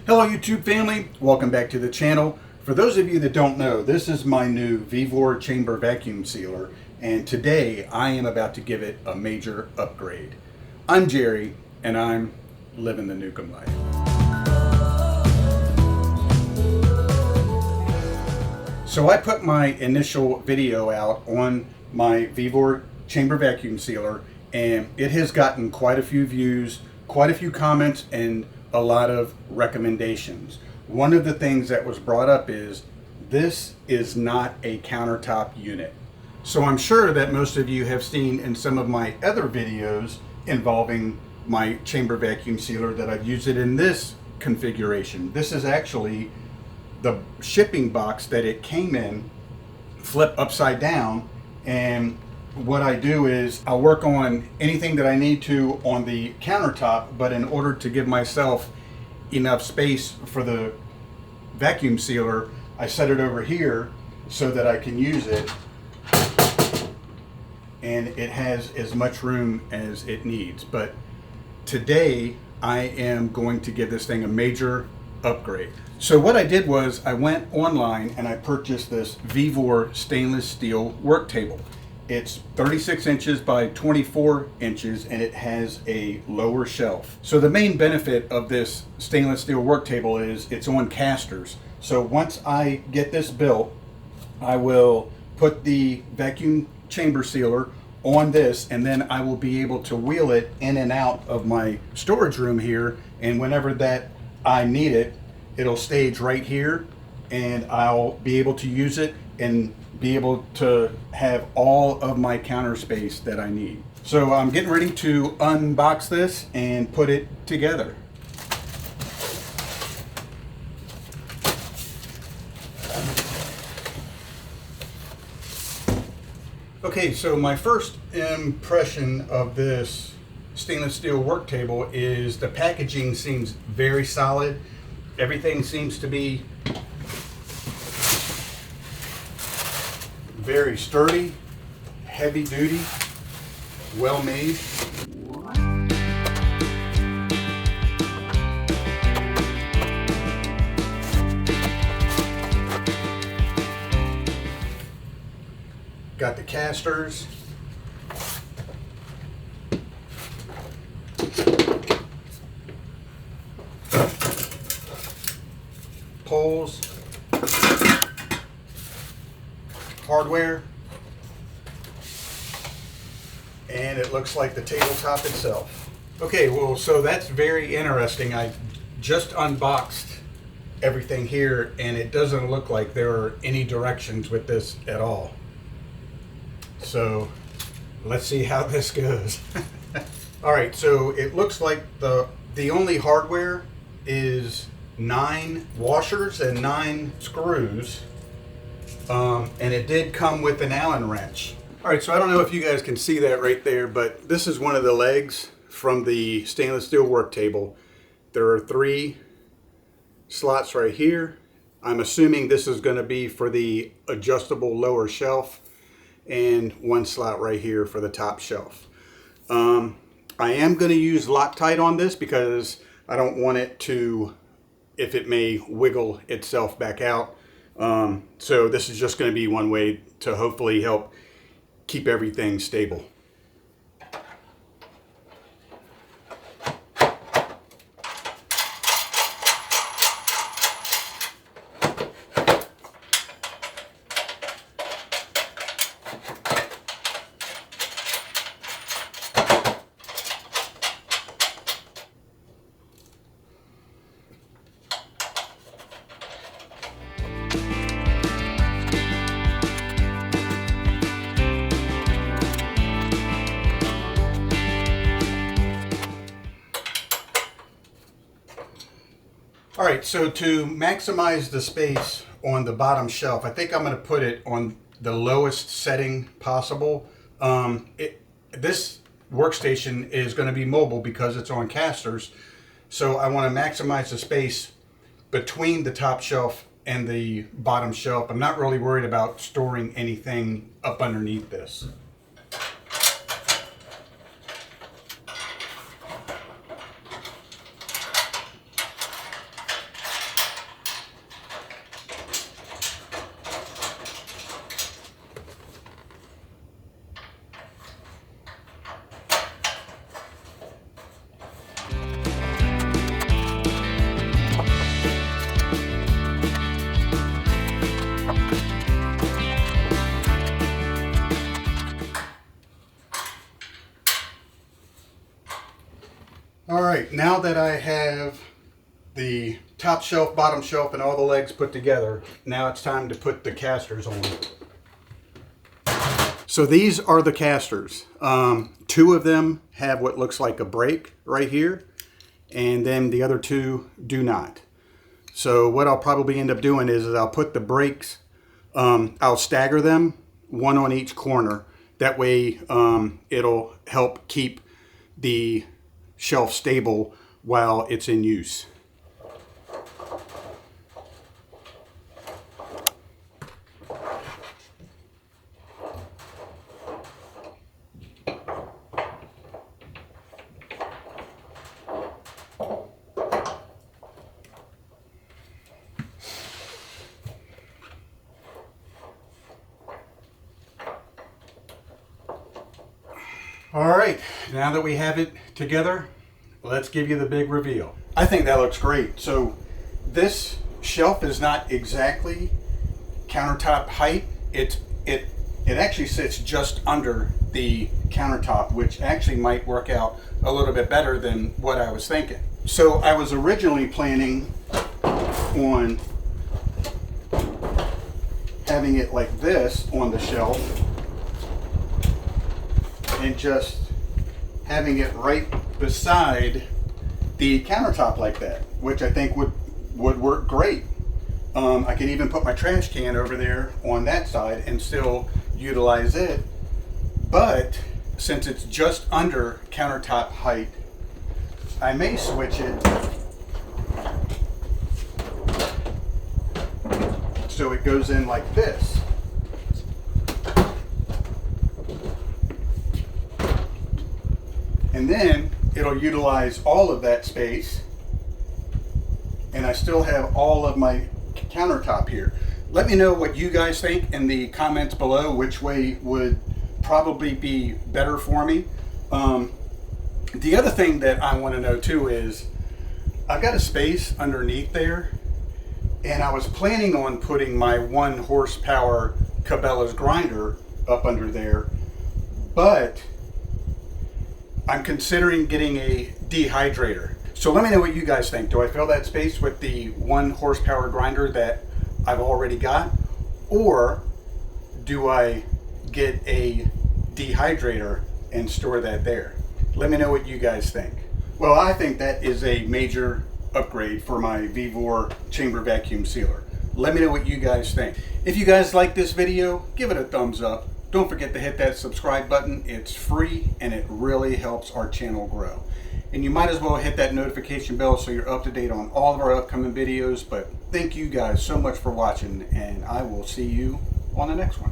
Hello YouTube family, welcome back to the channel. For those of you that don't know, this is my new Vevor chamber vacuum sealer, and today I am about to give it a major upgrade. I'm Jerry and I'm living the Newcomb life. So I put my initial video out on my Vevor chamber vacuum sealer, and it has gotten quite a few views, quite a few comments, and a lot of recommendations. One of the things that was brought up is this is not a countertop unit. So I'm sure that most of you have seen in some of my other videos involving my chamber vacuum sealer that I've used it in this configuration. This is actually the shipping box that it came in, flip upside down, and what I do is I'll work on anything that I need to on the countertop, but in order to give myself enough space for the vacuum sealer, I set it over here so that I can use it, and it has as much room as it needs. But today I am going to give this thing a major upgrade. So what I did was I went online and I purchased this Vevor stainless steel work table. It's 36 inches by 24 inches and it has a lower shelf. So the main benefit of this stainless steel work table is it's on casters. So once I get this built, I will put the vacuum chamber sealer on this, and then I will be able to wheel it in and out of my storage room here, and whenever that I need it, it'll stage right here and I'll be able to use it and be able to have all of my counter space that I need. So I'm getting ready to unbox this and put it together. Okay, so my first impression of this stainless steel work table is the packaging seems very solid. Everything seems to be very sturdy, heavy duty, well made. Got the casters. Poles. Hardware. And it looks like the tabletop itself. Okay, well, so that's very interesting. I just unboxed everything here and it doesn't look like there are any directions with this at all. So let's see how this goes. All right, so it looks like the only hardware is 9 washers and 9 screws, and it did come with an Allen wrench. All right, so I don't know if you guys can see that right there, but this is one of the legs from the stainless steel work table. There are 3 slots right here. I'm assuming this is going to be for the adjustable lower shelf, and 1 slot right here for the top shelf. I am going to use Loctite on this because I don't want it to, if it may wiggle itself back out. So this is just going to be one way to hopefully help keep everything stable. All right, so to maximize the space on the bottom shelf, I think I'm going to put it on the lowest setting possible. This workstation is going to be mobile because it's on casters, so I want to maximize the space between the top shelf and the bottom shelf. I'm not really worried about storing anything up underneath this. now that I have the top shelf, bottom shelf, and all the legs put together, now it's time to put the casters on. So these are the casters. Two of them have what looks like a break right here, and then the other two do not. So what I'll probably end up doing is I'll put the brakes, I'll stagger them, one on each corner. That way it'll help keep the shelf stable while it's in use. All right, now that we have it together, let's give you the big reveal. I think that looks great. So this shelf is not exactly countertop height. It actually sits just under the countertop, which actually might work out a little bit better than what I was thinking. So I was originally planning on having it like this on the shelf, and just having it right beside the countertop like that, which I think would work great. I could even put my trash can over there on that side and still utilize it. But since it's just under countertop height, I may switch it so it goes in like this. And then it'll utilize all of that space, and I still have all of my countertop here. Let me know what you guys think in the comments below, which way would probably be better for me. The other thing that I want to know too is I've got a space underneath there, and I was planning on putting my 1 horsepower Cabela's grinder up under there, but I'm considering getting a dehydrator. So let me know what you guys think. Do I fill that space with the 1 horsepower grinder that I've already got? Or do I get a dehydrator and store that there? Let me know what you guys think. Well, I think that is a major upgrade for my Vevor chamber vacuum sealer. Let me know what you guys think. If you guys like this video, give it a thumbs up. Don't forget to hit that subscribe button. It's free and it really helps our channel grow. And you might as well hit that notification bell so you're up to date on all of our upcoming videos. But thank you guys so much for watching, and I will see you on the next one.